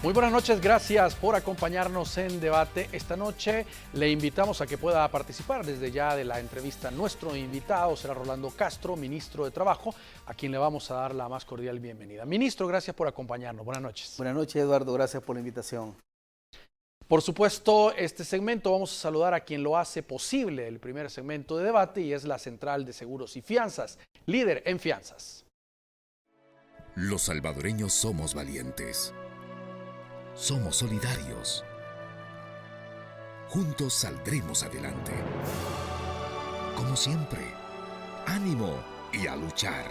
Muy buenas noches, gracias por acompañarnos en Debate. Esta noche le invitamos a que pueda participar desde ya de la entrevista. Nuestro invitado será Rolando Castro, ministro de Trabajo, a quien le vamos a dar la más cordial bienvenida. Ministro, gracias por acompañarnos. Buenas noches. Buenas noches, Eduardo. Gracias por la invitación. Por supuesto, este segmento vamos a saludar a quien lo hace posible, el primer segmento de debate, y es la Central de Seguros y Fianzas, líder en fianzas. Los salvadoreños somos valientes. Somos solidarios. Juntos saldremos adelante. Como siempre, ánimo y a luchar.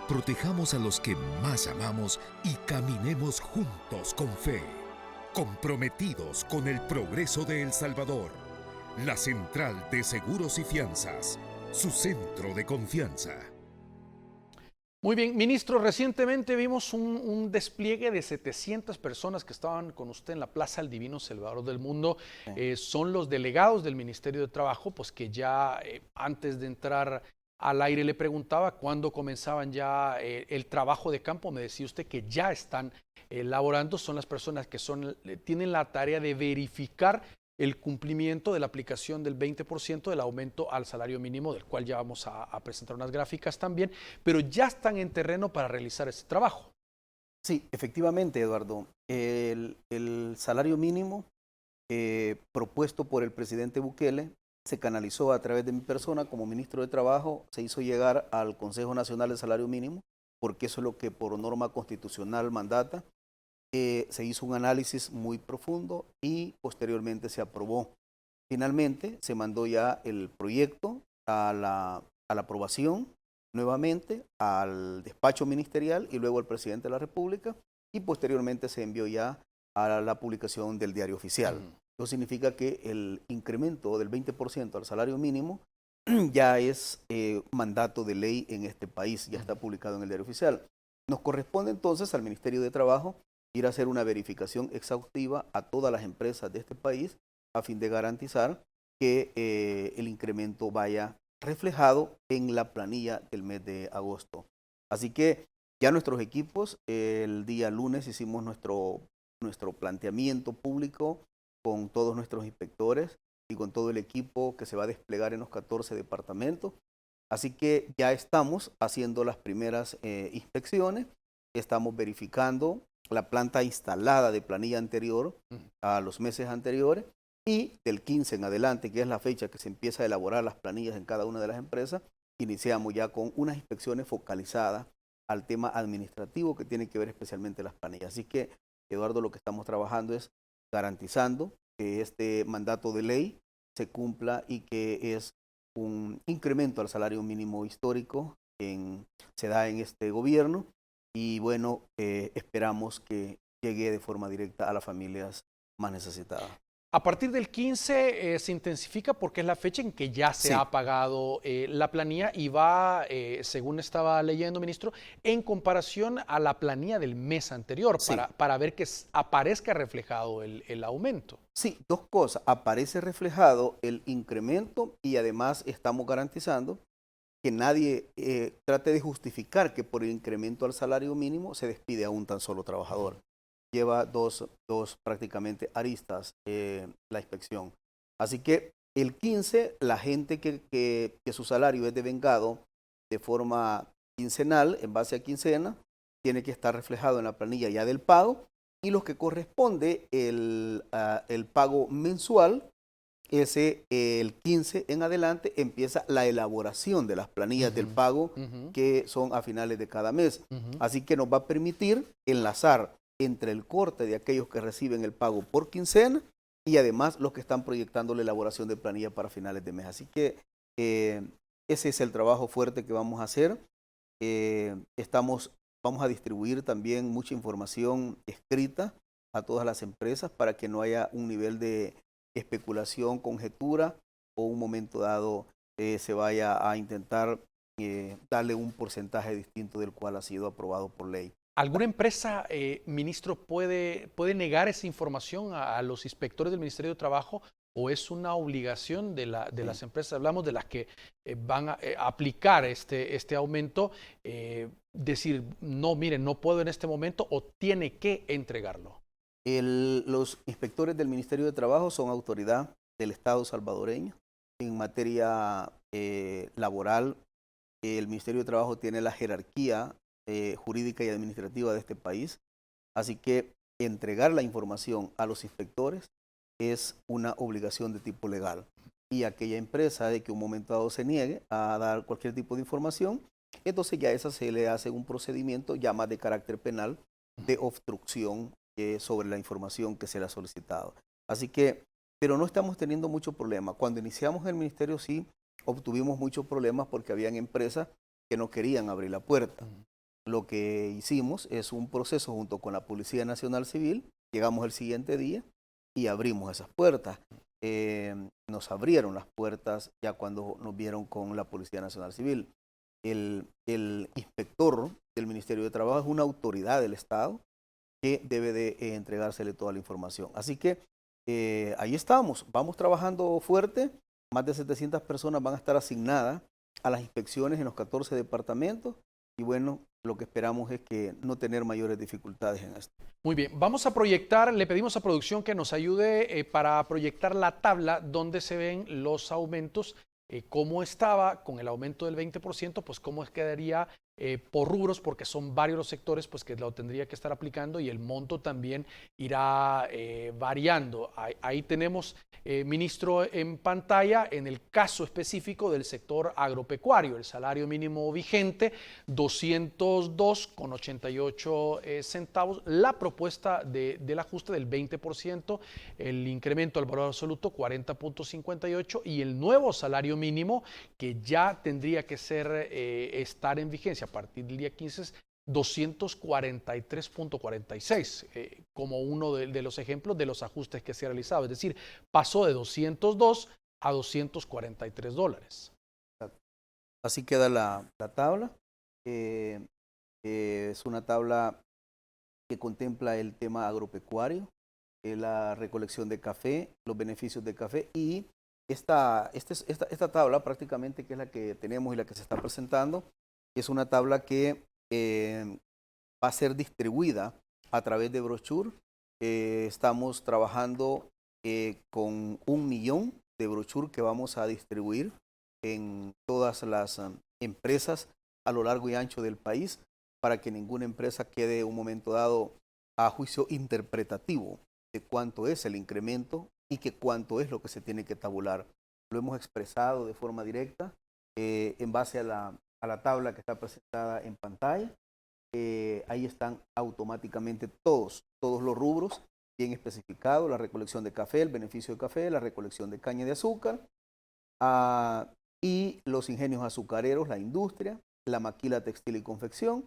Protejamos a los que más amamos y caminemos juntos con fe. Comprometidos con el progreso de El Salvador. La Central de Seguros y Fianzas, su centro de confianza. Muy bien, ministro, recientemente vimos un despliegue de 700 personas que estaban con usted en la Plaza del Divino Salvador del Mundo. Son los delegados del Ministerio de Trabajo, pues que ya antes de entrar al aire le preguntaba cuándo comenzaban ya el trabajo de campo. Me decía usted que ya están laborando, son las personas que tienen la tarea de verificar el cumplimiento de la aplicación del 20% del aumento al salario mínimo, del cual ya vamos a presentar unas gráficas también, pero ya están en terreno para realizar ese trabajo. Sí, efectivamente, Eduardo. El salario mínimo propuesto por el presidente Bukele se canalizó a través de mi persona como ministro de Trabajo, se hizo llegar al Consejo Nacional de Salario Mínimo, porque eso es lo que por norma constitucional mandata. Se hizo un análisis muy profundo y posteriormente se aprobó. Finalmente se mandó ya el proyecto a la aprobación nuevamente al despacho ministerial y luego al presidente de la República y posteriormente se envió ya a la publicación del Diario Oficial. Eso significa que el incremento del 20% al salario mínimo ya es mandato de ley en este país, ya está publicado en el Diario Oficial. Nos corresponde entonces al Ministerio de Trabajo ir a hacer una verificación exhaustiva a todas las empresas de este país a fin de garantizar que el incremento vaya reflejado en la planilla del mes de agosto. Así que ya nuestros equipos, el día lunes hicimos nuestro planteamiento público con todos nuestros inspectores y con todo el equipo que se va a desplegar en los 14 departamentos. Así que ya estamos haciendo las primeras inspecciones, estamos verificando la planta instalada de planilla anterior a los meses anteriores y del 15 en adelante, que es la fecha que se empieza a elaborar las planillas en cada una de las empresas, iniciamos ya con unas inspecciones focalizadas al tema administrativo que tiene que ver especialmente las planillas. Así que, Eduardo, lo que estamos trabajando es garantizando que este mandato de ley se cumpla y que es un incremento al salario mínimo histórico que se da en este gobierno. Y bueno, esperamos que llegue de forma directa a las familias más necesitadas. A partir del 15 se intensifica porque es la fecha en que ya se ha pagado la planilla y va, según estaba leyendo, ministro, en comparación a la planilla del mes anterior para ver que aparezca reflejado el aumento. Sí, dos cosas. Aparece reflejado el incremento y además estamos garantizando que nadie trate de justificar que por el incremento al salario mínimo se despide a un tan solo trabajador. Lleva dos prácticamente aristas la inspección. Así que el 15, la gente que su salario es devengado de forma quincenal, en base a quincena, tiene que estar reflejado en la planilla ya del pago, y los que corresponde el pago mensual, el 15 en adelante empieza la elaboración de las planillas del pago que son a finales de cada mes. Así que nos va a permitir enlazar entre el corte de aquellos que reciben el pago por quincena y además los que están proyectando la elaboración de planilla para finales de mes. Así que ese es el trabajo fuerte que vamos a hacer. Vamos a distribuir también mucha información escrita a todas las empresas para que no haya un nivel de especulación, conjetura o un momento dado se vaya a intentar darle un porcentaje distinto del cual ha sido aprobado por ley. ¿Alguna empresa, ministro, puede negar esa información a los inspectores del Ministerio de Trabajo o es una obligación de las empresas, hablamos de las que van a aplicar este aumento, decir, no, miren, no puedo en este momento o tiene que entregarlo? Los inspectores del Ministerio de Trabajo son autoridad del Estado salvadoreño. En materia laboral, el Ministerio de Trabajo tiene la jerarquía jurídica y administrativa de este país. Así que entregar la información a los inspectores es una obligación de tipo legal. Y aquella empresa de que un momento dado se niegue a dar cualquier tipo de información, entonces ya esa se le hace un procedimiento ya más de carácter penal de obstrucción sobre la información que se le ha solicitado. Así que, pero no estamos teniendo mucho problema. Cuando iniciamos el ministerio sí obtuvimos muchos problemas porque habían empresas que no querían abrir la puerta. Lo que hicimos es un proceso junto con la Policía Nacional Civil, llegamos el siguiente día y abrimos esas puertas. Nos abrieron las puertas ya cuando nos vieron con la Policía Nacional Civil. El inspector del Ministerio de Trabajo es una autoridad del Estado que debe de entregársele toda la información. Así que ahí estamos, vamos trabajando fuerte, más de 700 personas van a estar asignadas a las inspecciones en los 14 departamentos y bueno, lo que esperamos es que no tener mayores dificultades en esto. Muy bien, vamos a proyectar, le pedimos a producción que nos ayude para proyectar la tabla donde se ven los aumentos, cómo estaba con el aumento del 20%, pues cómo quedaría por rubros, porque son varios los sectores pues que lo tendría que estar aplicando y el monto también irá variando. Ahí tenemos, ministro, en pantalla, en el caso específico del sector agropecuario, el salario mínimo vigente, 202,88 centavos, la propuesta del ajuste del 20%, el incremento al valor absoluto 40,58 y el nuevo salario mínimo que ya tendría que ser estar en vigencia a partir del día 15 es 243,46 como uno de los ejemplos de los ajustes que se ha realizado. Es decir, pasó de 202 a $243. Así queda la tabla. Es una tabla que contempla el tema agropecuario, la recolección de café, los beneficios de café y esta tabla prácticamente que es la que tenemos y la que se está presentando, es una tabla que va a ser distribuida a través de brochure. Estamos trabajando con 1 millón de brochures que vamos a distribuir en todas las empresas a lo largo y ancho del país para que ninguna empresa quede en un momento dado a juicio interpretativo de cuánto es el incremento y que cuánto es lo que se tiene que tabular. Lo hemos expresado de forma directa en base a la tabla que está presentada en pantalla. Ahí están automáticamente todos los rubros bien especificados, la recolección de café, el beneficio de café, la recolección de caña de azúcar y los ingenios azucareros, la industria, la maquila textil y confección,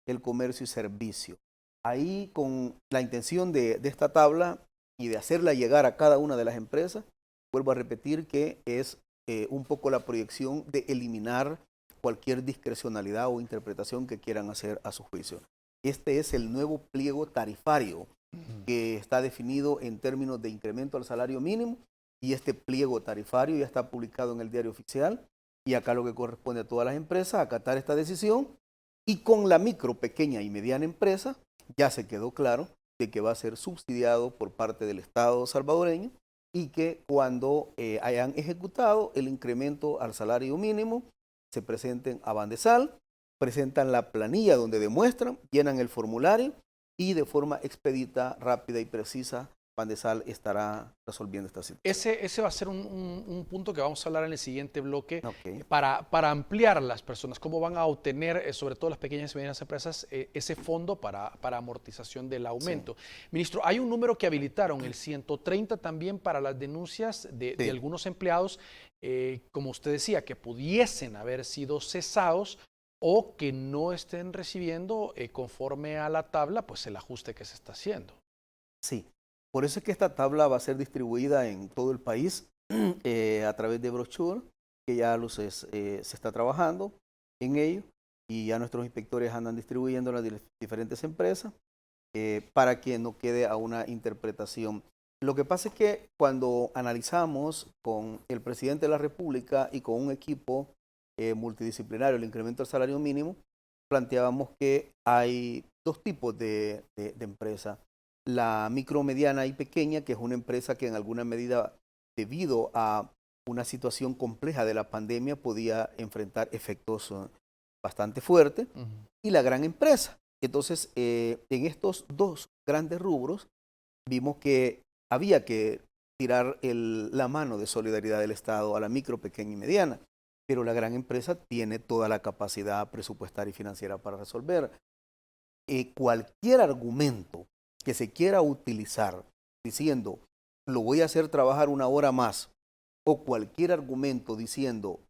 el comercio y servicio. Ahí con la intención de esta tabla y de hacerla llegar a cada una de las empresas, vuelvo a repetir que es un poco la proyección de eliminar cualquier discrecionalidad o interpretación que quieran hacer a su juicio. Este es el nuevo pliego tarifario que está definido en términos de incremento al salario mínimo y este pliego tarifario ya está publicado en el Diario Oficial y acá lo que corresponde a todas las empresas acatar esta decisión y con la micro, pequeña y mediana empresa ya se quedó claro de que va a ser subsidiado por parte del Estado salvadoreño y que cuando hayan ejecutado el incremento al salario mínimo se presenten a Bandesal, presentan la planilla donde demuestran, llenan el formulario y de forma expedita, rápida y precisa, Bandesal estará resolviendo esta situación. Ese va a ser un punto que vamos a hablar en el siguiente bloque Okay. para ampliar a las personas, cómo van a obtener, sobre todo las pequeñas y medianas empresas, ese fondo para amortización del aumento. Sí. Ministro, hay un número que habilitaron, el 130 también para las denuncias de algunos empleados, como usted decía, que pudiesen haber sido cesados o que no estén recibiendo conforme a la tabla, pues el ajuste que se está haciendo. Sí. Por eso es que esta tabla va a ser distribuida en todo el país a través de brochure, que ya se está trabajando en ello y ya nuestros inspectores andan distribuyendo en las diferentes empresas para que no quede a una interpretación. Lo que pasa es que cuando analizamos con el presidente de la República y con un equipo multidisciplinario el incremento del salario mínimo, planteábamos que hay dos tipos de empresas. la micro, mediana y pequeña, que es una empresa que en alguna medida, debido a una situación compleja de la pandemia, podía enfrentar efectos bastante fuertes, y la gran empresa. Entonces, en estos dos grandes rubros, vimos que había que tirar la mano de solidaridad del Estado a la micro, pequeña y mediana, pero la gran empresa tiene toda la capacidad presupuestaria y financiera para resolver. Cualquier argumento que se quiera utilizar diciendo, lo voy a hacer trabajar una hora más, o cualquier argumento diciendo,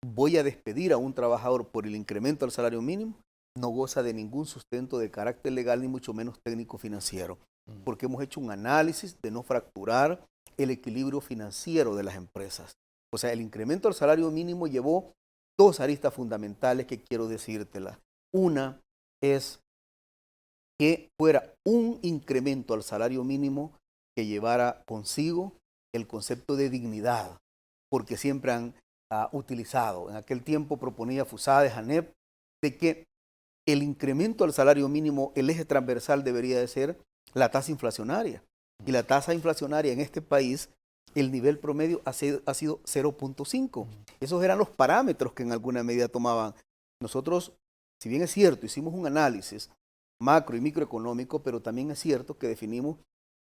voy a despedir a un trabajador por el incremento al salario mínimo, no goza de ningún sustento de carácter legal ni mucho menos técnico-financiero, porque hemos hecho un análisis de no fracturar el equilibrio financiero de las empresas. O sea, el incremento al salario mínimo llevó dos aristas fundamentales que quiero decírtelas. Una es que fuera un incremento al salario mínimo que llevara consigo el concepto de dignidad, porque siempre han utilizado, en aquel tiempo proponía Fusades, ANEP, de que el incremento al salario mínimo, el eje transversal debería de ser la tasa inflacionaria. Y la tasa inflacionaria en este país, el nivel promedio ha sido 0.5. Esos eran los parámetros que en alguna medida tomaban. Nosotros, si bien es cierto, hicimos un análisis macro y microeconómico, pero también es cierto que definimos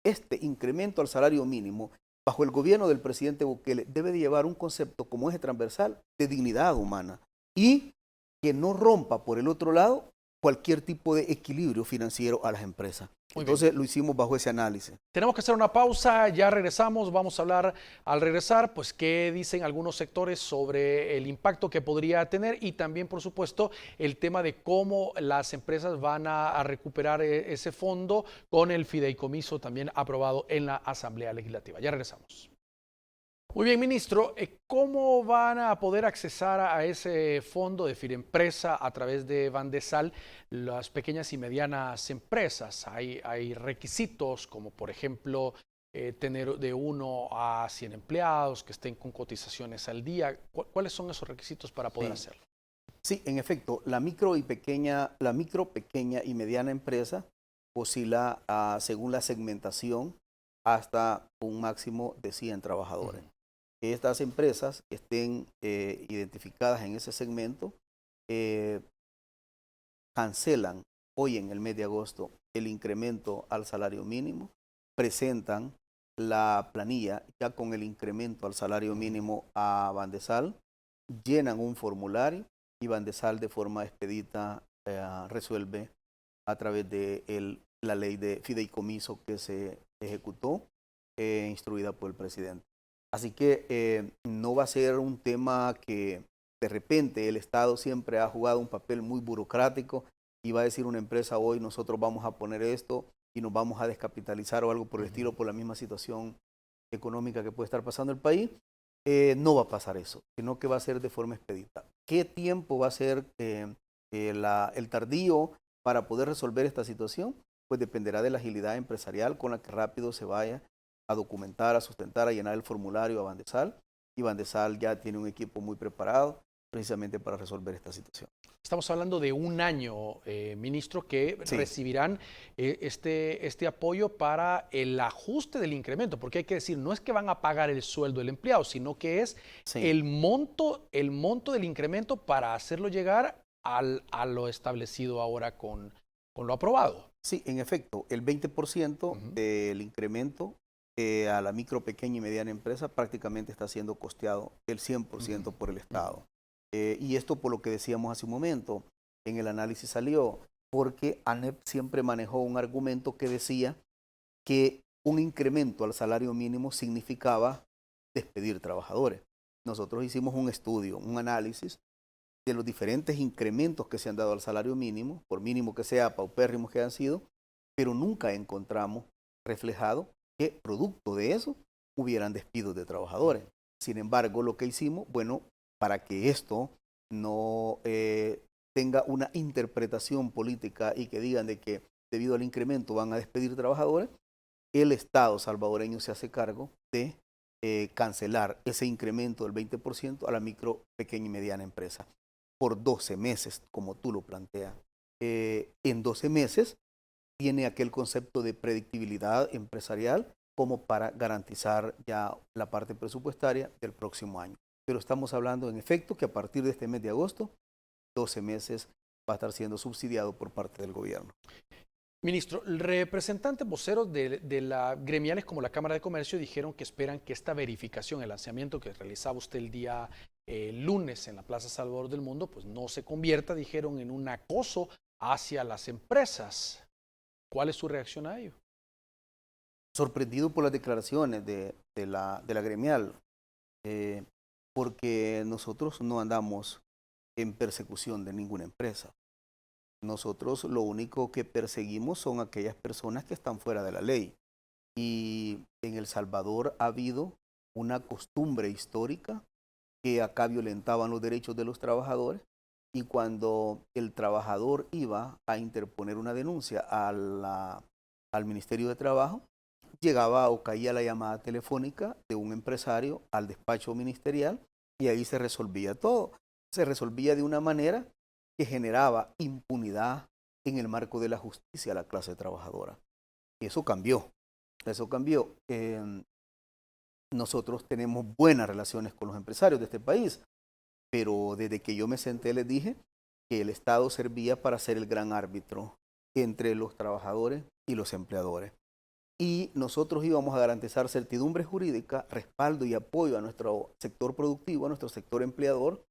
este incremento al salario mínimo bajo el gobierno del presidente Bukele debe de llevar un concepto como eje transversal de dignidad humana y que no rompa por el otro lado cualquier tipo de equilibrio financiero a las empresas. Entonces lo hicimos bajo ese análisis. Tenemos que hacer una pausa, ya regresamos, vamos a hablar al regresar, pues qué dicen algunos sectores sobre el impacto que podría tener y también, por supuesto, el tema de cómo las empresas van a recuperar ese fondo con el fideicomiso también aprobado en la Asamblea Legislativa. Ya regresamos. Muy bien, ministro, ¿cómo van a poder accesar a ese fondo de Firempresa a través de Bandesal las pequeñas y medianas empresas? Hay requisitos como, por ejemplo, tener de 1 a 100 empleados, que estén con cotizaciones al día. ¿Cuáles son esos requisitos para poder hacerlo? Sí, en efecto, la micro, pequeña y mediana empresa oscila según la segmentación hasta un máximo de 100 trabajadores. Estas empresas que estén identificadas en ese segmento cancelan hoy en el mes de agosto el incremento al salario mínimo, presentan la planilla ya con el incremento al salario mínimo a Bandesal, llenan un formulario y Bandesal de forma expedita resuelve a través de la ley de fideicomiso que se ejecutó, instruida por el presidente. Así que no va a ser un tema que de repente el Estado siempre ha jugado un papel muy burocrático y va a decir una empresa hoy nosotros vamos a poner esto y nos vamos a descapitalizar o algo por el estilo por la misma situación económica que puede estar pasando el país. No va a pasar eso, sino que va a ser de forma expedita. ¿Qué tiempo va a ser el tardío para poder resolver esta situación? Pues dependerá de la agilidad empresarial con la que rápido se vaya a documentar, a sustentar, a llenar el formulario a Bandesal, y Bandesal ya tiene un equipo muy preparado precisamente para resolver esta situación. Estamos hablando de un año, ministro, que recibirán este apoyo para el ajuste del incremento, porque hay que decir, no es que van a pagar el sueldo del empleado, sino que es el monto del incremento para hacerlo llegar a lo establecido ahora con lo aprobado. Sí, en efecto, el 20% del incremento a la micro, pequeña y mediana empresa prácticamente está siendo costeado el 100% por el Estado. Y esto por lo que decíamos hace un momento, en el análisis salió, porque ANEP siempre manejó un argumento que decía que un incremento al salario mínimo significaba despedir trabajadores. Nosotros hicimos un estudio, un análisis de los diferentes incrementos que se han dado al salario mínimo, por mínimo que sea, paupérrimos que han sido, pero nunca encontramos reflejado que producto de eso hubieran despidos de trabajadores. Sin embargo, lo que hicimos, bueno, para que esto no tenga una interpretación política y que digan de que debido al incremento van a despedir trabajadores, el Estado salvadoreño se hace cargo de cancelar ese incremento del 20% a la micro, pequeña y mediana empresa por 12 meses, como tú lo planteas. En 12 meses tiene aquel concepto de predictibilidad empresarial como para garantizar ya la parte presupuestaria del próximo año. Pero estamos hablando en efecto que a partir de este mes de agosto, 12 meses va a estar siendo subsidiado por parte del gobierno. Ministro, representantes voceros de la gremiales como la Cámara de Comercio dijeron que esperan que esta verificación, el lanzamiento que realizaba usted el día lunes en la Plaza Salvador del Mundo, pues no se convierta, dijeron, en un acoso hacia las empresas. ¿Cuál es su reacción a ello? Sorprendido por las declaraciones de la gremial, porque nosotros no andamos en persecución de ninguna empresa. Nosotros lo único que perseguimos son aquellas personas que están fuera de la ley. Y en El Salvador ha habido una costumbre histórica que acá violentaban los derechos de los trabajadores, y cuando el trabajador iba a interponer una denuncia al Ministerio de Trabajo, llegaba o caía la llamada telefónica de un empresario al despacho ministerial y ahí se resolvía todo. Se resolvía de una manera que generaba impunidad en el marco de la justicia a la clase trabajadora. Y eso cambió. Eso cambió. Nosotros tenemos buenas relaciones con los empresarios de este país, pero desde que yo me senté les dije que el Estado servía para ser el gran árbitro entre los trabajadores y los empleadores. Y nosotros íbamos a garantizar certidumbre jurídica, respaldo y apoyo a nuestro sector productivo, a nuestro sector empleador,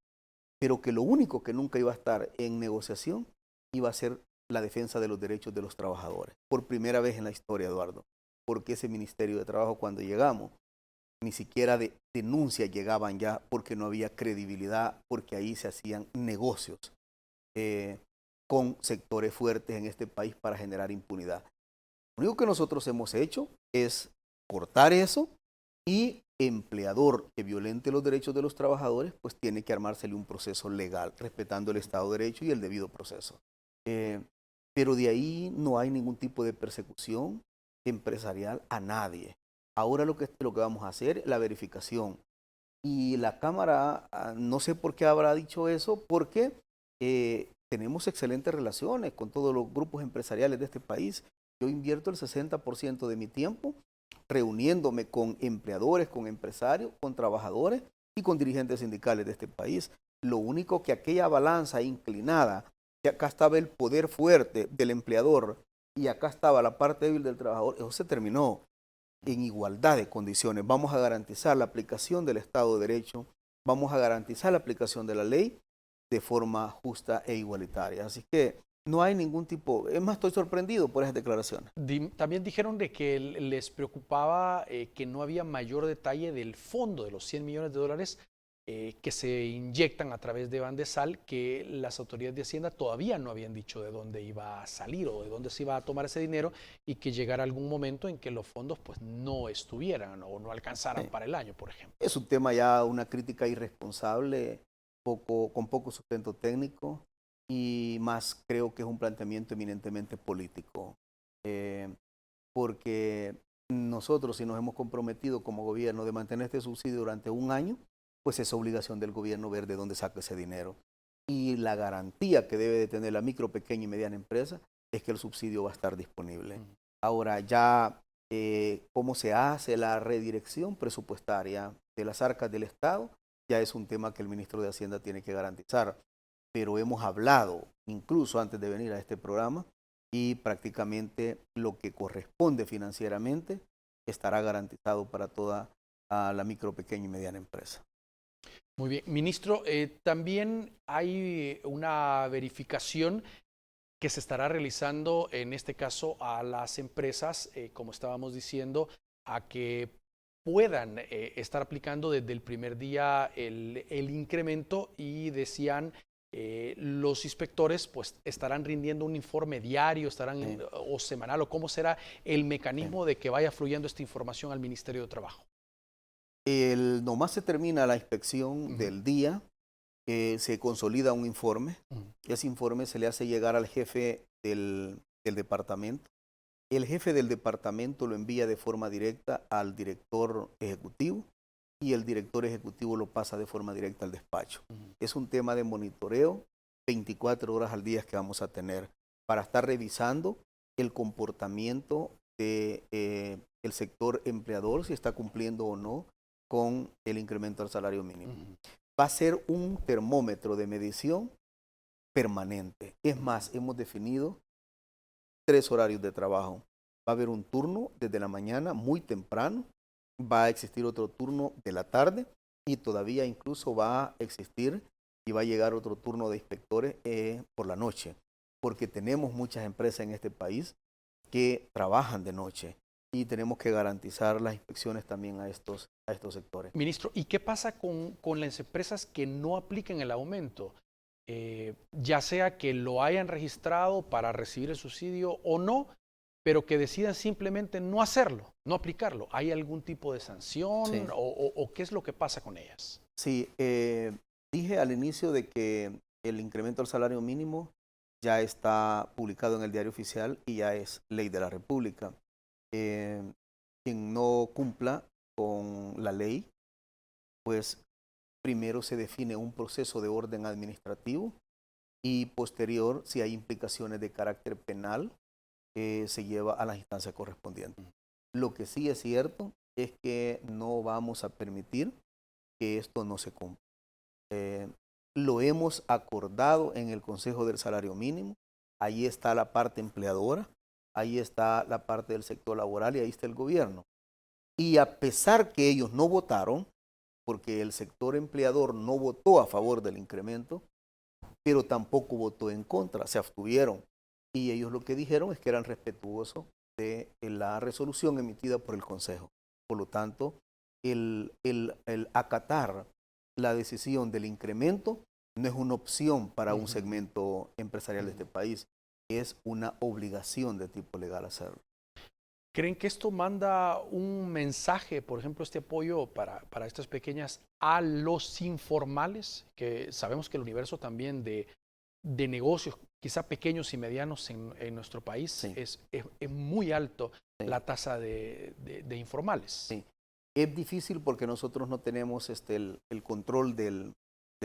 pero que lo único que nunca iba a estar en negociación iba a ser la defensa de los derechos de los trabajadores. Por primera vez en la historia, Eduardo, porque ese Ministerio de Trabajo, cuando llegamos, ni siquiera de denuncias llegaban ya, porque no había credibilidad, porque ahí se hacían negocios con sectores fuertes en este país para generar impunidad. Lo único que nosotros hemos hecho es cortar eso, y empleador que violente los derechos de los trabajadores, pues tiene que armársele un proceso legal, respetando el Estado de Derecho y el debido proceso. Pero de ahí no hay ningún tipo de persecución empresarial a nadie. Ahora lo que vamos a hacer es la verificación. Y la Cámara, no sé por qué habrá dicho eso, porque tenemos excelentes relaciones con todos los grupos empresariales de este país. Yo invierto el 60% de mi tiempo reuniéndome con empleadores, con empresarios, con trabajadores y con dirigentes sindicales de este país. Lo único que aquella balanza inclinada, que acá estaba el poder fuerte del empleador y acá estaba la parte débil del trabajador, eso se terminó en igualdad de condiciones. Vamos a garantizar la aplicación del Estado de Derecho, vamos a garantizar la aplicación de la ley de forma justa e igualitaria. Así que no hay ningún tipo, es más, estoy sorprendido por esas declaraciones. También dijeron de que les preocupaba que no había mayor detalle del fondo de los 100 millones de dólares que se inyectan a través de Bandesal, que las autoridades de Hacienda todavía no habían dicho de dónde iba a salir o de dónde se iba a tomar ese dinero, y que llegara algún momento en que los fondos pues no estuvieran o no alcanzaran para el año, por ejemplo. Es un tema ya, una crítica irresponsable, con poco sustento técnico, y más creo que es un planteamiento eminentemente político, porque nosotros, si nos hemos comprometido como gobierno de mantener este subsidio durante un año, pues es obligación del gobierno ver de dónde saca ese dinero. Y la garantía que debe de tener la micro, pequeña y mediana empresa es que el subsidio va a estar disponible. Ahora ya, cómo se hace la redirección presupuestaria de las arcas del Estado, ya es un tema que el ministro de Hacienda tiene que garantizar. Pero hemos hablado incluso antes de venir a este programa, y prácticamente lo que corresponde financieramente estará garantizado para toda la micro, pequeña y mediana empresa. Muy bien, ministro, también hay una verificación que se estará realizando, en este caso, a las empresas, como estábamos diciendo, a que puedan estar aplicando desde el primer día el incremento, y decían los inspectores pues estarán rindiendo un informe diario, estarán o semanal, o cómo será el mecanismo de que vaya fluyendo esta información al Ministerio de Trabajo. Nomás se termina la inspección del día, se consolida un informe, y ese informe se le hace llegar al jefe del departamento. El jefe del departamento lo envía de forma directa al director ejecutivo, y el director ejecutivo lo pasa de forma directa al despacho. Es un tema de monitoreo 24 horas al día que vamos a tener para estar revisando el comportamiento de el sector empleador, si está cumpliendo o no con el incremento al salario mínimo. Va a ser un termómetro de medición permanente. Es más, hemos definido 3 horarios de trabajo. Va a haber un turno desde la mañana muy temprano, va a existir otro turno de la tarde y todavía incluso va a existir y va a llegar otro turno de inspectores por la noche, porque tenemos muchas empresas en este país que trabajan de noche y tenemos que garantizar las inspecciones también a estos sectores. Ministro, ¿y qué pasa con las empresas que no apliquen el aumento? Ya sea que lo hayan registrado para recibir el subsidio o no, pero que decidan simplemente no hacerlo, no aplicarlo. ¿Hay algún tipo de sanción Sí. o qué es lo que pasa con ellas? Sí, dije al inicio de que el incremento al salario mínimo ya está publicado en el Diario Oficial y ya es ley de la República. Quien no cumpla con la ley, pues primero se define un proceso de orden administrativo y posterior, si hay implicaciones de carácter penal, se lleva a las instancias correspondientes. Lo que sí es cierto es que no vamos a permitir que esto no se cumpla. Lo hemos acordado en el Consejo del Salario Mínimo, ahí está la parte empleadora, ahí está la parte del sector laboral y ahí está el gobierno. Y a pesar que ellos no votaron, porque el sector empleador no votó a favor del incremento, pero tampoco votó en contra, se abstuvieron. Y ellos lo que dijeron es que eran respetuosos de la resolución emitida por el Consejo. Por lo tanto, el acatar la decisión del incremento no es una opción para un segmento empresarial de este país, es una obligación de tipo legal hacerlo. ¿Creen que esto manda un mensaje, por ejemplo, este apoyo para estas pequeñas a los informales? Que sabemos que el universo también de negocios, quizá pequeños y medianos en nuestro país, Sí. es muy alto Sí. la tasa de informales. Sí. Es difícil porque nosotros no tenemos el control del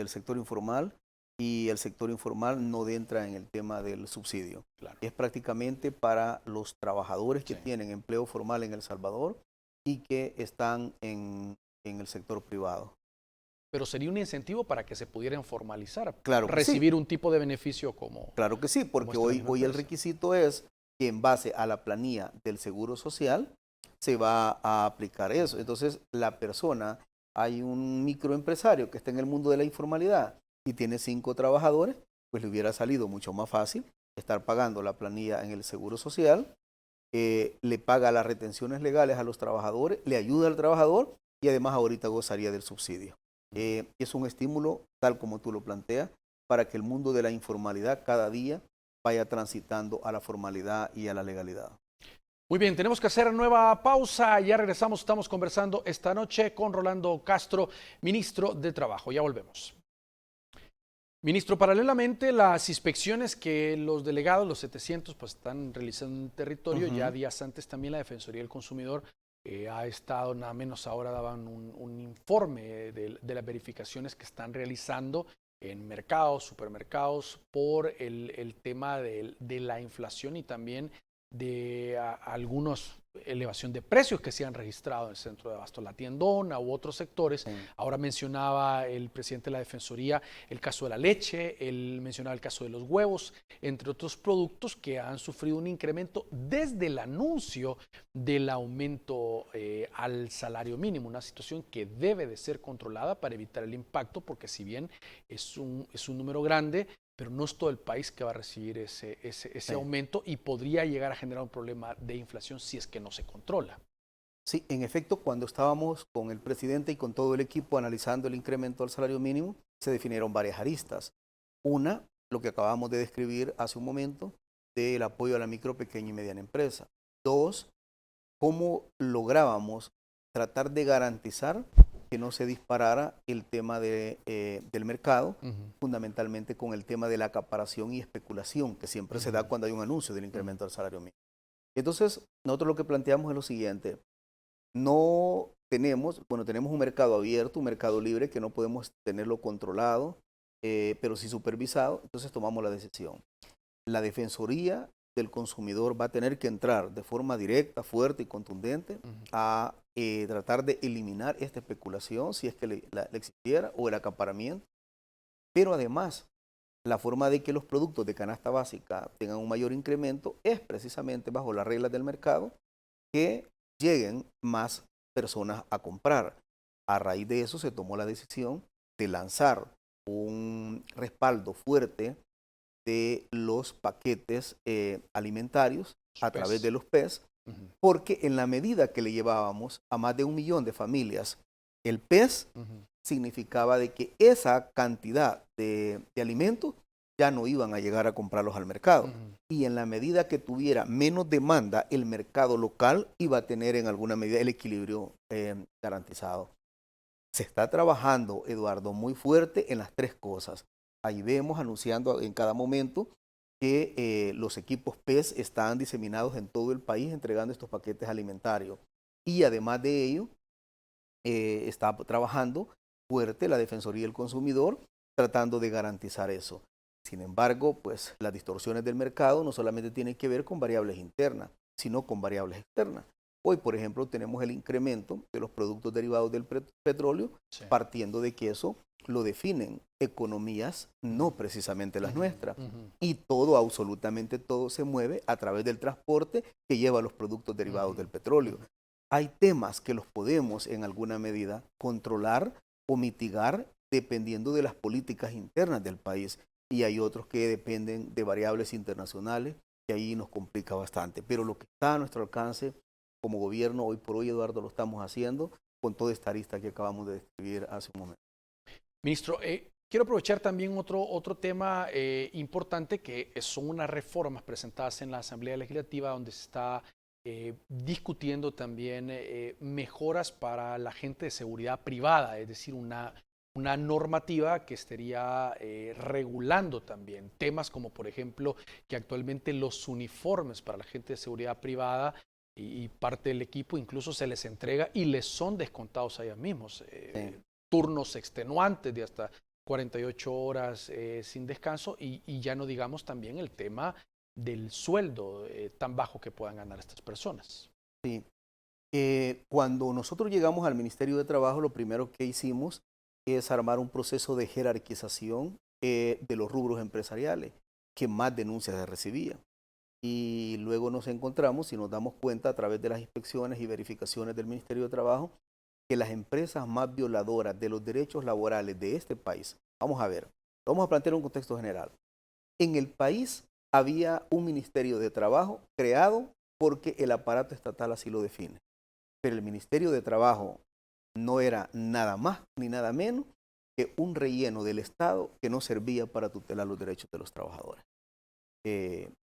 sector informal y el sector informal no entra en el tema del subsidio. Claro. Es prácticamente para los trabajadores que Sí. tienen empleo formal en El Salvador y que están en el sector privado. Pero sería un incentivo para que se pudieran formalizar, Claro que recibir sí. un tipo de beneficio como... Claro que sí, porque esta misma hoy el empresa. requisito es que en base a la planilla del Seguro Social se va a aplicar eso. Entonces, la persona, hay un microempresario que está en el mundo de la informalidad y tiene 5 trabajadores, pues le hubiera salido mucho más fácil estar pagando la planilla en el Seguro Social, le paga las retenciones legales a los trabajadores, le ayuda al trabajador y además ahorita gozaría del subsidio. Es un estímulo, tal como tú lo planteas, para que el mundo de la informalidad cada día vaya transitando a la formalidad y a la legalidad. Muy bien, tenemos que hacer nueva pausa. Ya regresamos, estamos conversando esta noche con Rolando Castro, ministro de Trabajo. Ya volvemos. Ministro, paralelamente, las inspecciones que los delegados, los 700, pues están realizando en territorio, ya días antes también la Defensoría del Consumidor ha estado, nada menos ahora daban un informe de las verificaciones que están realizando en mercados, supermercados, por el tema de la inflación y también de algunos elevación de precios que se han registrado en el centro de abasto, la tiendona u otros sectores. Sí. Ahora mencionaba el presidente de la Defensoría el caso de la leche, él mencionaba el caso de los huevos, entre otros productos que han sufrido un incremento desde el anuncio del aumento al salario mínimo, una situación que debe de ser controlada para evitar el impacto, porque si bien es un número grande, pero no es todo el país que va a recibir ese sí. aumento y podría llegar a generar un problema de inflación si es que no se controla. Sí, en efecto, cuando estábamos con el presidente y con todo el equipo analizando el incremento al salario mínimo, se definieron varias aristas. Una, lo que acabamos de describir hace un momento, del apoyo a la micro, pequeña y mediana empresa. Dos, cómo lográbamos tratar de garantizar que no se disparara el tema del mercado, fundamentalmente con el tema de la acaparación y especulación, que siempre se da cuando hay un anuncio del incremento del salario mínimo. Entonces, nosotros lo que planteamos es lo siguiente: no tenemos, tenemos un mercado abierto, un mercado libre, que no podemos tenerlo controlado, pero sí supervisado. Entonces tomamos la decisión. La Defensoría del consumidor va a tener que entrar de forma directa, fuerte y contundente a tratar de eliminar esta especulación, si es que le existiera, o el acaparamiento. Pero además, la forma de que los productos de canasta básica tengan un mayor incremento es precisamente bajo las reglas del mercado que lleguen más personas a comprar. A raíz de eso se tomó la decisión de lanzar un respaldo fuerte de los paquetes alimentarios a través de los PES, porque en la medida que le llevábamos a más de 1 millón de familias el PES, significaba de que esa cantidad de alimentos ya no iban a llegar a comprarlos al mercado. Y en la medida que tuviera menos demanda, el mercado local iba a tener en alguna medida el equilibrio garantizado. Se está trabajando, Eduardo, muy fuerte en las 3 cosas. Ahí vemos anunciando en cada momento que los equipos PES están diseminados en todo el país entregando estos paquetes alimentarios. Y además de ello, está trabajando fuerte la Defensoría del Consumidor tratando de garantizar eso. Sin embargo, pues las distorsiones del mercado no solamente tienen que ver con variables internas, sino con variables externas. Hoy, por ejemplo, tenemos el incremento de los productos derivados del petróleo, partiendo de que eso lo definen economías, no precisamente las nuestras. Y todo, absolutamente todo, se mueve a través del transporte que lleva los productos derivados del petróleo. Hay temas que los podemos en alguna medida controlar o mitigar dependiendo de las políticas internas del país. Y hay otros que dependen de variables internacionales, que ahí nos complica bastante. Pero lo que está a nuestro alcance como gobierno, hoy por hoy, Eduardo, lo estamos haciendo con toda esta arista que acabamos de describir hace un momento. Ministro, quiero aprovechar también otro tema importante, que son unas reformas presentadas en la Asamblea Legislativa donde se está discutiendo también mejoras para la gente de seguridad privada, es decir, una normativa que estaría regulando también temas como, por ejemplo, que actualmente los uniformes para la gente de seguridad privada y parte del equipo incluso se les entrega y les son descontados a ellos mismos. Turnos extenuantes de hasta 48 horas sin descanso y ya no digamos también el tema del sueldo tan bajo que puedan ganar estas personas. Sí. Cuando nosotros llegamos al Ministerio de Trabajo, lo primero que hicimos es armar un proceso de jerarquización de los rubros empresariales que más denuncias se recibían. Y luego nos encontramos y nos damos cuenta a través de las inspecciones y verificaciones del Ministerio de Trabajo que las empresas más violadoras de los derechos laborales de este país, vamos a plantear un contexto general. En el país había un Ministerio de Trabajo creado porque el aparato estatal así lo define. Pero el Ministerio de Trabajo no era nada más ni nada menos que un relleno del Estado que no servía para tutelar los derechos de los trabajadores.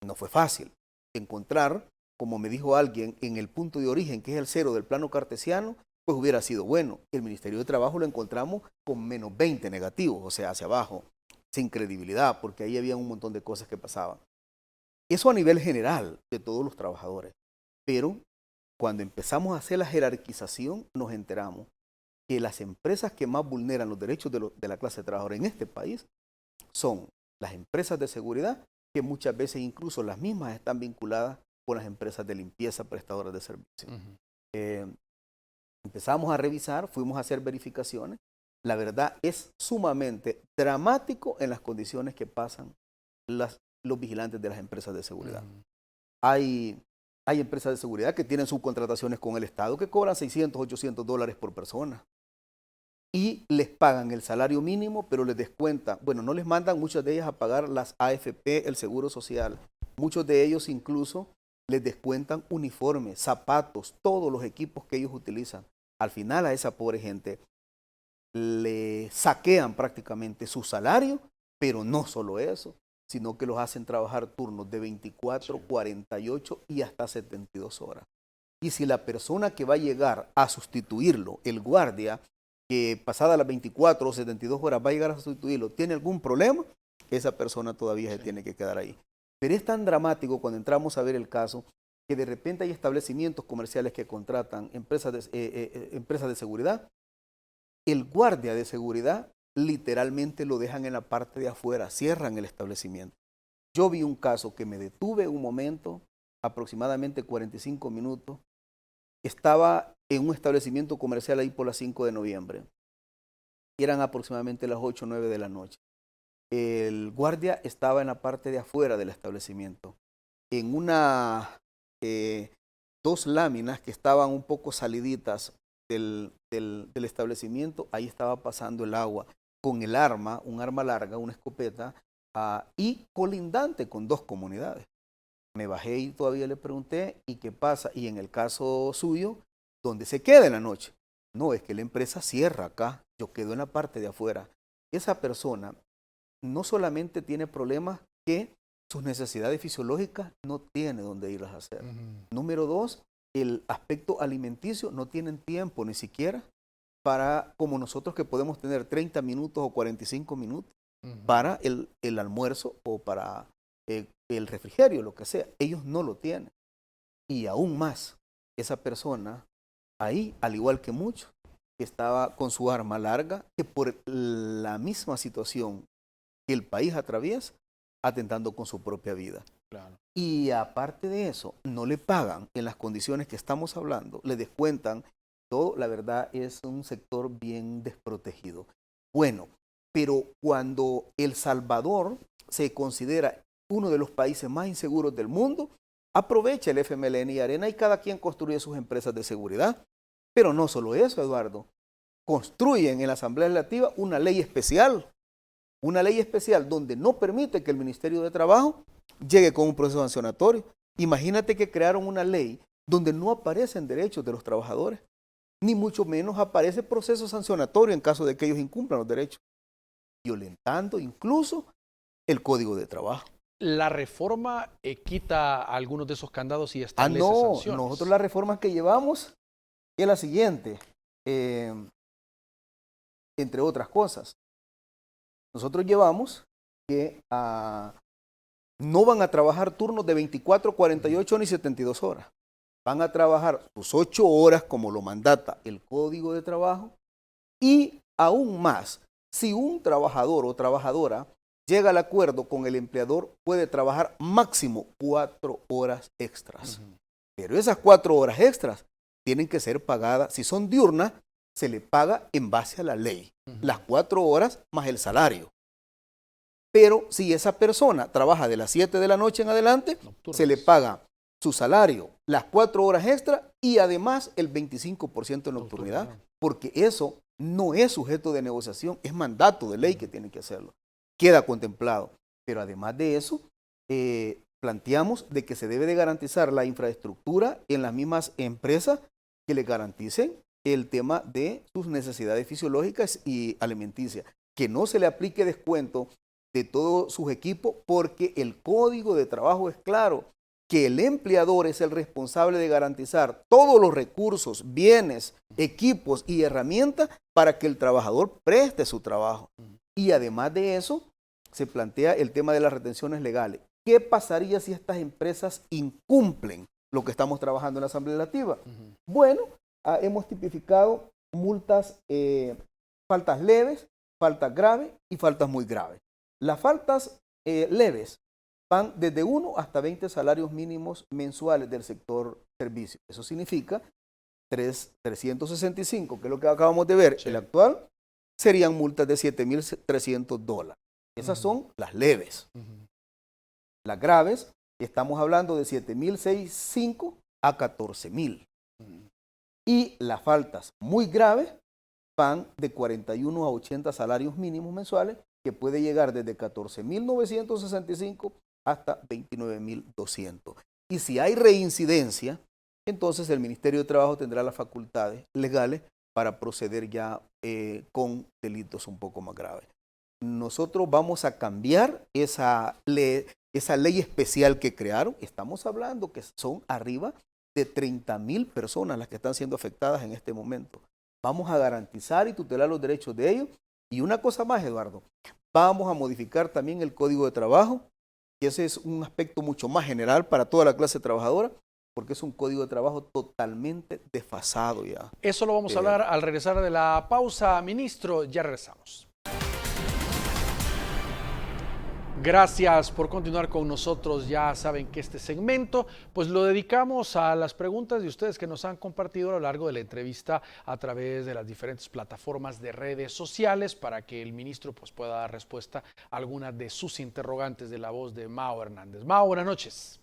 No fue fácil encontrar, como me dijo alguien, en el punto de origen, que es el 0 del plano cartesiano, pues hubiera sido bueno. El Ministerio de Trabajo lo encontramos con menos 20 negativos, o sea, hacia abajo, sin credibilidad, porque ahí había un montón de cosas que pasaban. Eso a nivel general de todos los trabajadores. Pero cuando empezamos a hacer la jerarquización, nos enteramos que las empresas que más vulneran los derechos de la clase trabajadora en este país son las empresas de seguridad, que muchas veces incluso las mismas están vinculadas con las empresas de limpieza prestadoras de servicios. Empezamos a revisar, fuimos a hacer verificaciones. La verdad es sumamente dramático en las condiciones que pasan los vigilantes de las empresas de seguridad. Hay empresas de seguridad que tienen subcontrataciones con el Estado que cobran $600, $800 por persona. Y les pagan el salario mínimo, pero les descuentan, bueno, no les mandan muchas de ellas a pagar las AFP, el Seguro Social. Muchos de ellos incluso les descuentan uniformes, zapatos, todos los equipos que ellos utilizan. Al final a esa pobre gente le saquean prácticamente su salario, pero no solo eso, sino que los hacen trabajar turnos de 24, 48 y hasta 72 horas. Y si la persona que va a llegar a sustituirlo, el guardia, que pasada las 24 o 72 horas va a llegar a sustituirlo, tiene algún problema, esa persona todavía se tiene que quedar ahí. Pero es tan dramático cuando entramos a ver el caso que de repente hay establecimientos comerciales que contratan empresas de seguridad. El guardia de seguridad literalmente lo dejan en la parte de afuera, cierran el establecimiento. Yo vi un caso que me detuve un momento, aproximadamente 45 minutos. Estaba en un establecimiento comercial ahí por las 5 de noviembre. Eran aproximadamente las 8 o 9 de la noche. El guardia estaba en la parte de afuera del establecimiento. En dos láminas que estaban un poco saliditas del establecimiento, ahí estaba pasando el agua con el arma, un arma larga, una escopeta, y colindante con dos comunidades. Me bajé y todavía le pregunté, ¿y qué pasa? Y en el caso suyo, ¿dónde se queda en la noche? No, es que la empresa cierra acá, yo quedo en la parte de afuera. Esa persona no solamente tiene problemas que sus necesidades fisiológicas no tiene dónde irlas a hacer. Número dos, el aspecto alimenticio, no tienen tiempo ni siquiera para, como nosotros que podemos tener 30 minutos o 45 minutos para el almuerzo o para el refrigerio, lo que sea. Ellos no lo tienen. Y aún más, esa persona ahí, al igual que muchos, estaba con su arma larga, que por la misma situación que el país atraviesa, atentando con su propia vida. Claro. Y aparte de eso, no le pagan en las condiciones que estamos hablando, le descuentan todo. La verdad es un sector bien desprotegido. Bueno, pero cuando El Salvador se considera uno de los países más inseguros del mundo, aprovecha el FMLN y Arena y cada quien construye sus empresas de seguridad. Pero no solo eso, Eduardo. Construyen en la Asamblea Legislativa una ley especial donde no permite que el Ministerio de Trabajo llegue con un proceso sancionatorio. Imagínate que crearon una ley donde no aparecen derechos de los trabajadores, ni mucho menos aparece proceso sancionatorio en caso de que ellos incumplan los derechos, violentando incluso el Código de Trabajo. ¿La reforma quita algunos de esos candados y establece sanciones? Nosotros la reforma que llevamos es la siguiente, entre otras cosas. Nosotros llevamos que no van a trabajar turnos de 24, 48 ni 72 horas. Van a trabajar sus 8 horas como lo mandata el Código de Trabajo, y aún más, si un trabajador o trabajadora llega al acuerdo con el empleador, puede trabajar máximo 4 horas extras. Pero esas 4 horas extras tienen que ser pagadas. Si son diurnas, se le paga en base a la ley. Las 4 horas más el salario. Pero si esa persona trabaja de las 7 de la noche en adelante, nocturnas, se le paga su salario, las 4 horas extra y además el 25% de nocturnidad, porque eso no es sujeto de negociación, es mandato de ley que tienen que hacerlo. Queda contemplado. Pero además de eso, planteamos de que se debe de garantizar la infraestructura en las mismas empresas que le garanticen el tema de sus necesidades fisiológicas y alimenticias. Que no se le aplique descuento de todos sus equipos, porque el Código de Trabajo es claro, que el empleador es el responsable de garantizar todos los recursos, bienes, equipos y herramientas para que el trabajador preste su trabajo. Y además de eso, se plantea el tema de las retenciones legales. ¿Qué pasaría si estas empresas incumplen lo que estamos trabajando en la Asamblea Legislativa? Bueno, hemos tipificado multas, faltas leves, faltas graves y faltas muy graves. Las faltas leves van desde 1 hasta 20 salarios mínimos mensuales del sector servicio. Eso significa 365, que es lo que acabamos de ver, el actual, serían multas de $7,300. Esas son las leves. Las graves, estamos hablando de 7,605 a 14,000. Y las faltas muy graves van de 41 a 80 salarios mínimos mensuales, que puede llegar desde 14,965 hasta 29,200. Y si hay reincidencia, entonces el Ministerio de Trabajo tendrá las facultades legales para proceder ya con delitos un poco más graves. Nosotros vamos a cambiar esa ley especial que crearon. Estamos hablando que son arriba de 30,000 personas las que están siendo afectadas en este momento. Vamos a garantizar y tutelar los derechos de ellos. Y una cosa más, Eduardo, vamos a modificar también el Código de Trabajo, que ese es un aspecto mucho más general para toda la clase trabajadora, porque es un Código de Trabajo totalmente desfasado ya. Eso lo vamos a hablar al regresar de la pausa, ministro. Ya regresamos. Gracias por continuar con nosotros. Ya saben que este segmento pues lo dedicamos a las preguntas de ustedes que nos han compartido a lo largo de la entrevista a través de las diferentes plataformas de redes sociales para que el ministro pues pueda dar respuesta a algunas de sus interrogantes de la voz de Mao Hernández. Mao, buenas noches.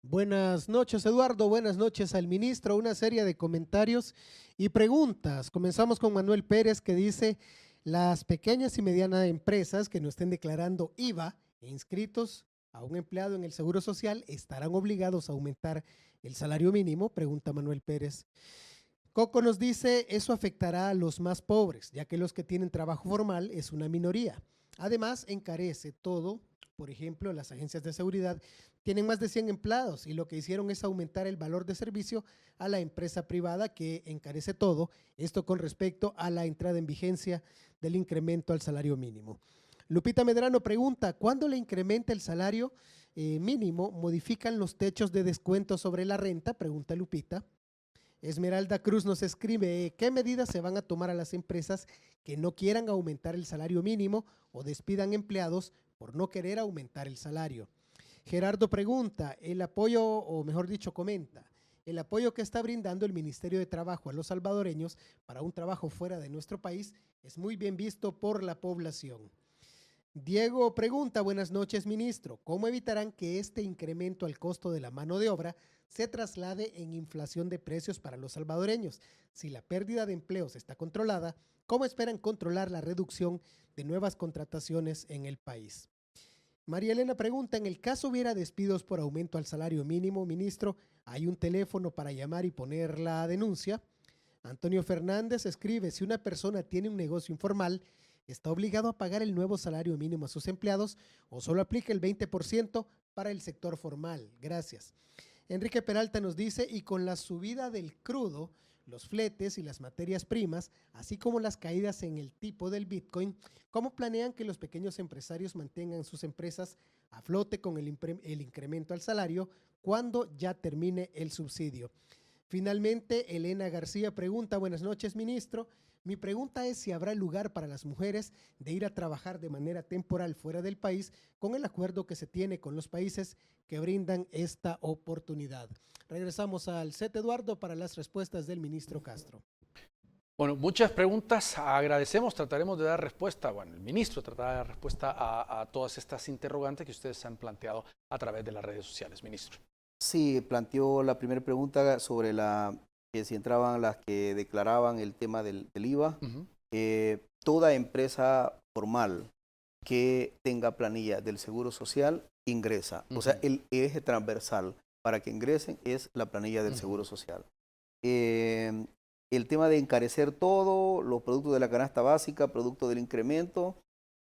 Buenas noches, Eduardo. Buenas noches al ministro. Una serie de comentarios y preguntas. Comenzamos con Manuel Pérez, que dice: las pequeñas y medianas empresas que no estén declarando IVA e inscritos a un empleado en el Seguro Social estarán obligados a aumentar el salario mínimo, pregunta Manuel Pérez. Coco nos dice: eso afectará a los más pobres, ya que los que tienen trabajo formal es una minoría. Además, encarece todo. Por ejemplo, las agencias de seguridad tienen más de 100 empleados y lo que hicieron es aumentar el valor de servicio a la empresa privada, que encarece todo. Esto con respecto a la entrada en vigencia del incremento al salario mínimo. Lupita Medrano pregunta: ¿cuándo le incrementa el salario mínimo, modifican los techos de descuento sobre la renta? Pregunta Lupita. Esmeralda Cruz nos escribe: ¿qué medidas se van a tomar a las empresas que no quieran aumentar el salario mínimo o despidan empleados por no querer aumentar el salario? Gerardo pregunta: el apoyo, o mejor dicho, comenta, el apoyo que está brindando el Ministerio de Trabajo a los salvadoreños para un trabajo fuera de nuestro país es muy bien visto por la población. Diego pregunta: buenas noches, ministro. ¿Cómo evitarán que este incremento al costo de la mano de obra se traslade en inflación de precios para los salvadoreños? Si la pérdida de empleos está controlada, ¿cómo esperan controlar la reducción de nuevas contrataciones en el país? María Elena pregunta: en el caso hubiera despidos por aumento al salario mínimo, ministro, ¿hay un teléfono para llamar y poner la denuncia? Antonio Fernández escribe: si una persona tiene un negocio informal, ¿está obligado a pagar el nuevo salario mínimo a sus empleados o solo aplica el 20% para el sector formal? Gracias. Enrique Peralta nos dice: y con la subida del crudo, los fletes y las materias primas, así como las caídas en el tipo del Bitcoin, ¿cómo planean que los pequeños empresarios mantengan sus empresas a flote con el incremento al salario cuando ya termine el subsidio? Finalmente, Elena García pregunta: buenas noches, ministro. Mi pregunta es si habrá lugar para las mujeres de ir a trabajar de manera temporal fuera del país con el acuerdo que se tiene con los países que brindan esta oportunidad. Regresamos al set, Eduardo, para las respuestas del ministro Castro. Bueno, muchas preguntas, agradecemos, trataremos de dar respuesta, bueno, el ministro tratará de dar respuesta a todas estas interrogantes que ustedes han planteado a través de las redes sociales, ministro. Sí, planteó la primera pregunta sobre que si entraban las que declaraban el tema del IVA. Toda empresa formal que tenga planilla del Seguro Social ingresa. O sea, el eje transversal para que ingresen es la planilla del Seguro Social. El tema de encarecer todo, los productos de la canasta básica, producto del incremento,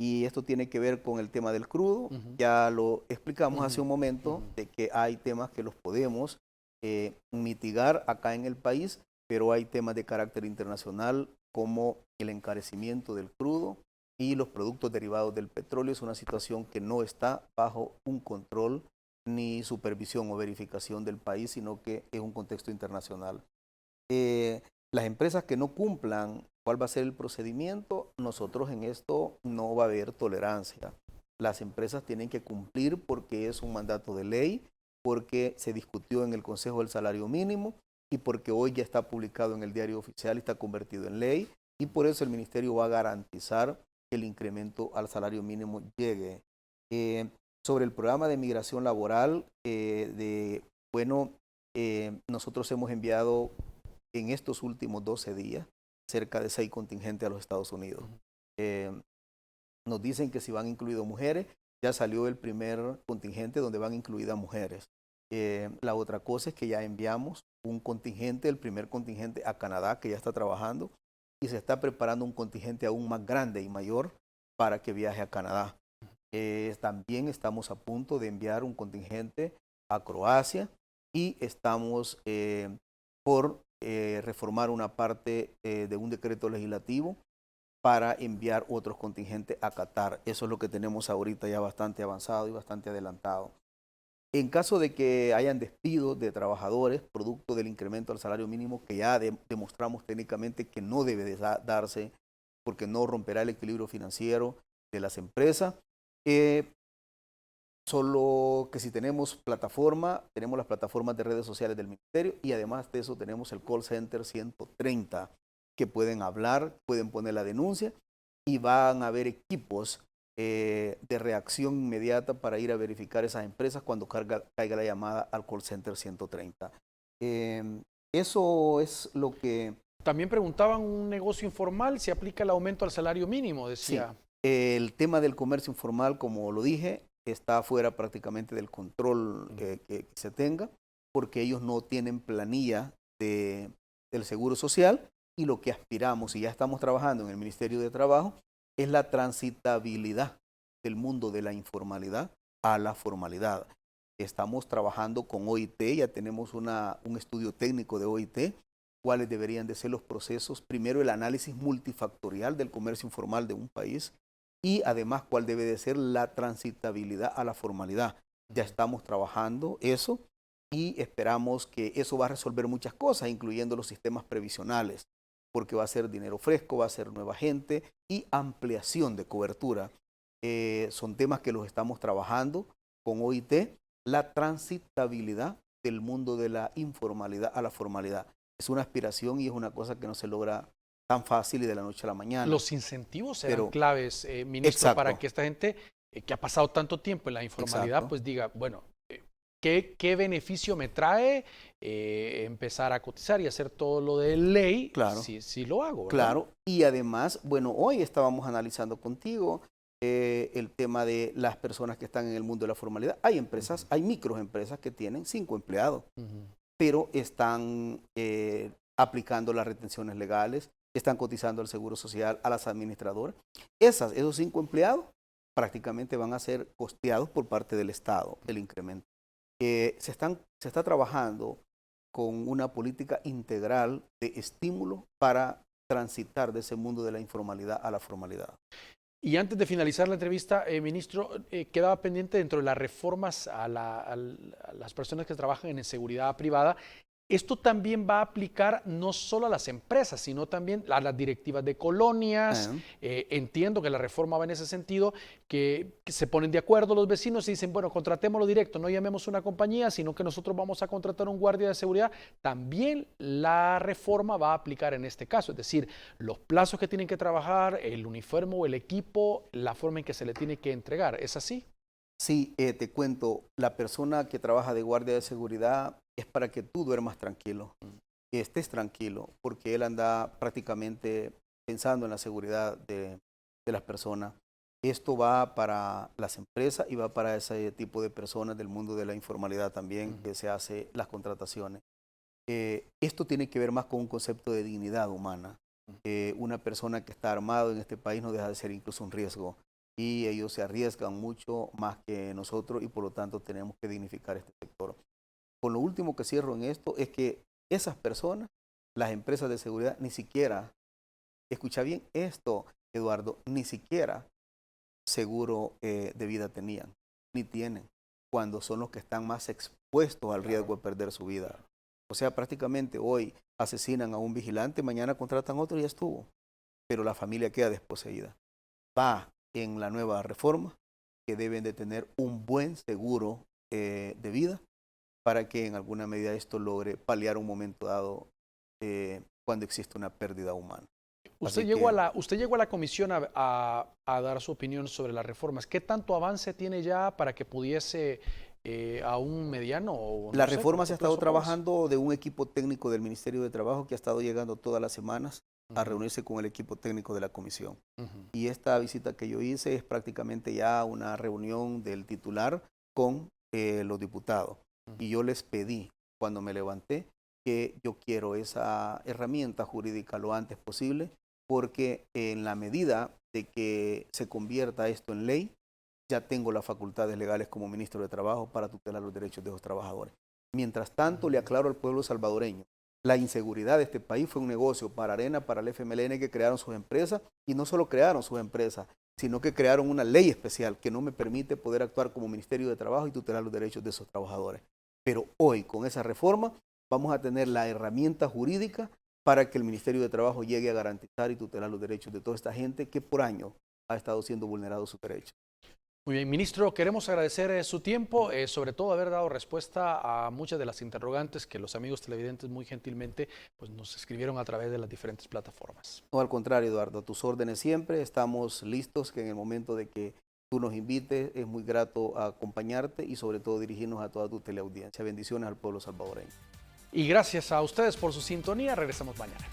y esto tiene que ver con el tema del crudo. Ya lo explicamos hace un momento, de que hay temas que los podemos mitigar acá en el país, pero hay temas de carácter internacional como el encarecimiento del crudo y los productos derivados del petróleo. Es una situación que no está bajo un control ni supervisión o verificación del país, sino que es un contexto internacional. Las empresas que no cumplan cuál va a ser el procedimiento, nosotros en esto no va a haber tolerancia. Las empresas tienen que cumplir porque es un mandato de ley, porque se discutió en el Consejo del Salario Mínimo y porque hoy ya está publicado en el Diario Oficial y está convertido en ley, y por eso el Ministerio va a garantizar que el incremento al salario mínimo llegue. Sobre el programa de migración laboral, nosotros hemos enviado en estos últimos 12 días cerca de 6 contingentes a los Estados Unidos. Nos dicen que si van incluidas mujeres, ya salió el primer contingente donde van incluidas mujeres. La otra cosa es que ya enviamos un contingente, el primer contingente a Canadá, que ya está trabajando, y se está preparando un contingente aún más grande y mayor para que viaje a Canadá. También estamos a punto de enviar un contingente a Croacia y estamos por reformar una parte de un decreto legislativo para enviar otros contingentes a Qatar. Eso es lo que tenemos ahorita ya bastante avanzado y bastante adelantado. En caso de que hayan despidos de trabajadores producto del incremento al salario mínimo, que ya demostramos técnicamente que no debe de darse porque no romperá el equilibrio financiero de las empresas, Solo que si tenemos plataforma, tenemos las plataformas de redes sociales del ministerio y además de eso tenemos el call center 130 que pueden hablar, pueden poner la denuncia y van a haber equipos de reacción inmediata para ir a verificar esas empresas cuando caiga la llamada al call center 130. Eso es lo que... También preguntaban un negocio informal si aplica el aumento al salario mínimo, decía. Sí, el tema del comercio informal, como lo dije, está fuera prácticamente del control que se tenga, porque ellos no tienen planilla del Seguro Social y lo que aspiramos, y ya estamos trabajando en el Ministerio de Trabajo, es la transitabilidad del mundo de la informalidad a la formalidad. Estamos trabajando con OIT, ya tenemos un estudio técnico de OIT, cuáles deberían de ser los procesos, primero el análisis multifactorial del comercio informal de un país, y además cuál debe de ser la transitabilidad a la formalidad. Ya estamos trabajando eso y esperamos que eso va a resolver muchas cosas, incluyendo los sistemas previsionales, porque va a ser dinero fresco, va a ser nueva gente y ampliación de cobertura. Son temas que los estamos trabajando con OIT, la transitabilidad del mundo de la informalidad a la formalidad. Es una aspiración y es una cosa que no se logra tan fácil y de la noche a la mañana. Los incentivos serán claves, ministro, exacto, para que esta gente que ha pasado tanto tiempo en la informalidad, pues diga, bueno, ¿qué beneficio me trae empezar a cotizar y hacer todo lo de ley? Claro. Si lo hago, ¿verdad? Claro, y además, bueno, hoy estábamos analizando contigo el tema de las personas que están en el mundo de la formalidad. Hay empresas, hay microempresas que tienen 5 empleados, pero están aplicando las retenciones legales, están cotizando al Seguro Social, a las administradoras. Esos 5 empleados prácticamente van a ser costeados por parte del Estado, el incremento. Se está trabajando con una política integral de estímulo para transitar de ese mundo de la informalidad a la formalidad. Y antes de finalizar la entrevista, ministro, quedaba pendiente dentro de las reformas a las personas que trabajan en seguridad privada. Esto también va a aplicar no solo a las empresas, sino también a las directivas de colonias. Entiendo que la reforma va en ese sentido, que se ponen de acuerdo los vecinos y dicen, bueno, contratémoslo directo, no llamemos una compañía, sino que nosotros vamos a contratar un guardia de seguridad. También la reforma va a aplicar en este caso, es decir, los plazos que tienen que trabajar, el uniforme o el equipo, la forma en que se le tiene que entregar. ¿Es así? Sí, te cuento, la persona que trabaja de guardia de seguridad es para que tú duermas tranquilo, que estés tranquilo, porque él anda prácticamente pensando en la seguridad de las personas. Esto va para las empresas y va para ese tipo de personas del mundo de la informalidad también, que se hace las contrataciones. Esto tiene que ver más con un concepto de dignidad humana. Una persona que está armado en este país no deja de ser incluso un riesgo. Y ellos se arriesgan mucho más que nosotros y por lo tanto tenemos que dignificar este sector. Con lo último que cierro en esto es que esas personas, las empresas de seguridad, ni siquiera, escucha bien esto, Eduardo, ni siquiera seguro de vida tenían, ni tienen, cuando son los que están más expuestos al riesgo de perder su vida. O sea, prácticamente hoy asesinan a un vigilante, mañana contratan a otro y ya estuvo, pero la familia queda desposeída. Va en la nueva reforma que deben de tener un buen seguro de vida para que en alguna medida esto logre paliar un momento dado cuando existe una pérdida humana. Usted llegó a la comisión a dar su opinión sobre las reformas. ¿Qué tanto avance tiene ya para que pudiese a un mediano? O la reforma se ha estado trabajando de un equipo técnico del Ministerio de Trabajo que ha estado llegando todas las semanas a reunirse con el equipo técnico de la comisión. Y esta visita que yo hice es prácticamente ya una reunión del titular con los diputados. Y yo les pedí, cuando me levanté, que yo quiero esa herramienta jurídica lo antes posible, porque en la medida de que se convierta esto en ley, ya tengo las facultades legales como ministro de Trabajo para tutelar los derechos de los trabajadores. Mientras tanto, le aclaro al pueblo salvadoreño, la inseguridad de este país fue un negocio para Arena, para el FMLN, que crearon sus empresas, y no solo crearon sus empresas, sino que crearon una ley especial que no me permite poder actuar como Ministerio de Trabajo y tutelar los derechos de esos trabajadores. Pero hoy, con esa reforma, vamos a tener la herramienta jurídica para que el Ministerio de Trabajo llegue a garantizar y tutelar los derechos de toda esta gente que por años ha estado siendo vulnerado sus derechos. Muy bien, ministro, queremos agradecer su tiempo, sobre todo haber dado respuesta a muchas de las interrogantes que los amigos televidentes muy gentilmente pues, nos escribieron a través de las diferentes plataformas. No, al contrario, Eduardo, a tus órdenes siempre. Estamos listos que en el momento de que tú nos invites, es muy grato acompañarte y sobre todo dirigirnos a toda tu teleaudiencia. Bendiciones al pueblo salvadoreño. Y gracias a ustedes por su sintonía. Regresamos mañana.